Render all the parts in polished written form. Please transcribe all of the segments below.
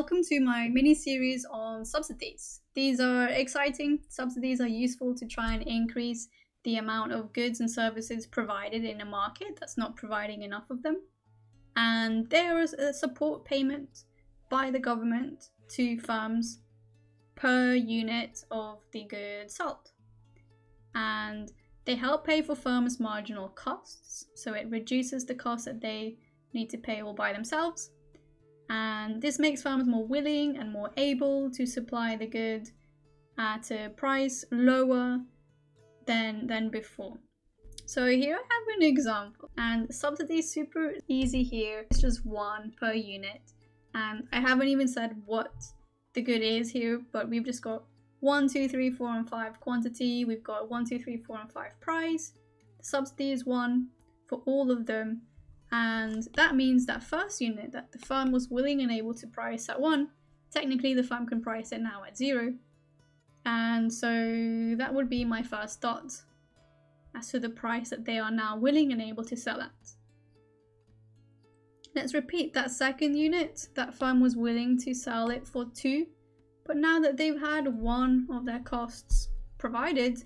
welcome to my mini-series on subsidies. These are exciting. Subsidies are useful to try and increase the amount of goods and services provided in a market that's not providing enough of them. And there is a support payment by the government to firms per unit of the goods sold. And they help pay for firms' marginal costs, so it reduces the cost that they need to pay all by themselves. And this makes farmers more willing and more able to supply the good at a price lower than before. So here I have an example, and the subsidy is super easy here. It's just 1 per unit, and I haven't even said what the good is here, but we've just got 1, 2, 3, 4, and 5 quantity. We've got 1, 2, 3, 4, and 5 price. The subsidy is 1 for all of them. And that means that first unit that the firm was willing and able to price at 1, technically the firm can price it now at 0. And so that would be my first dot as to the price that they are now willing and able to sell at. Let's repeat that second unit. That firm was willing to sell it for 2, but now that they've had 1 of their costs provided,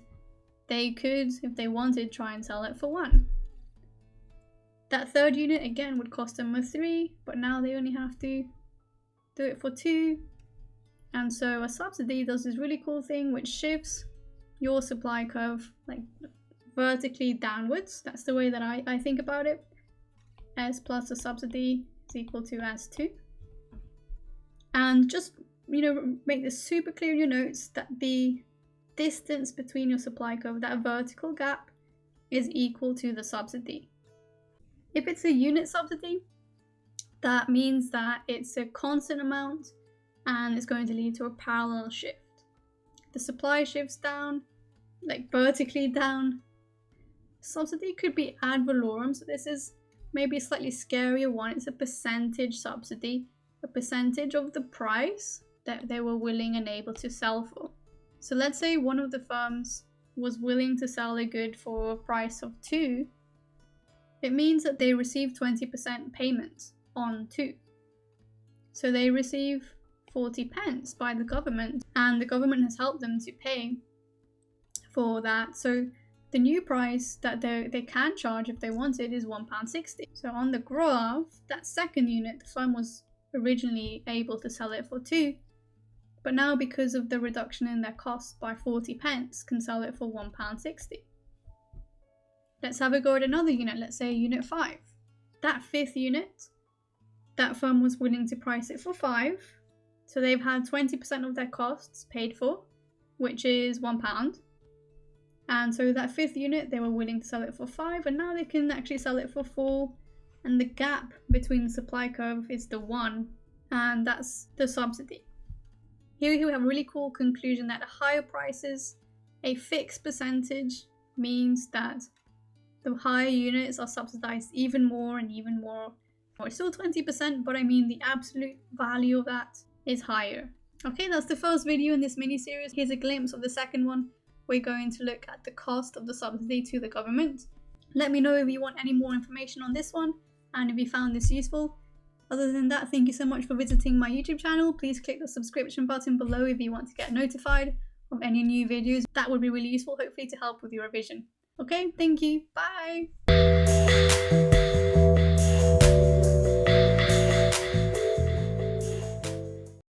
they could, if they wanted, try and sell it for 1. That third unit again would cost them a 3, but now they only have to do it for 2. And so a subsidy does this really cool thing which shifts your supply curve like vertically downwards. That's the way that I think about it. S plus a subsidy is equal to S2. And just, make this super clear in your notes that the distance between your supply curve, that vertical gap, is equal to the subsidy. If it's a unit subsidy, that means that it's a constant amount and it's going to lead to a parallel shift. The supply shifts down, like vertically down. Subsidy could be ad valorem, so this is maybe a slightly scarier one. It's a percentage subsidy, a percentage of the price that they were willing and able to sell for. So let's say one of the firms was willing to sell a good for a price of 2. It means that they receive 20% payment on 2. So they receive 40 pence by the government, and the government has helped them to pay for that. So the new price that they can charge if they wanted is £1.60. So on the graph, that second unit, the firm was originally able to sell it for 2, but now because of the reduction in their cost by 40 pence, can sell it for £1.60. Let's have a go at another unit, let's say unit 5. That 5th unit, that firm was willing to price it for 5. So they've had 20% of their costs paid for, which is £1. And so that 5th unit, they were willing to sell it for 5, and now they can actually sell it for 4. And the gap between the supply curve is the 1, and that's the subsidy. Here we have a really cool conclusion that at higher prices, a fixed percentage means that the higher units are subsidized even more and even more. It's still 20%, but I mean the absolute value of that is higher. Okay, that's the first video in this mini-series. Here's a glimpse of the second one. We're going to look at the cost of the subsidy to the government. Let me know if you want any more information on this one and if you found this useful. Other than that, thank you so much for visiting my YouTube channel. Please click the subscription button below if you want to get notified of any new videos. That would be really useful, hopefully, to help with your revision. Okay, thank you. Bye.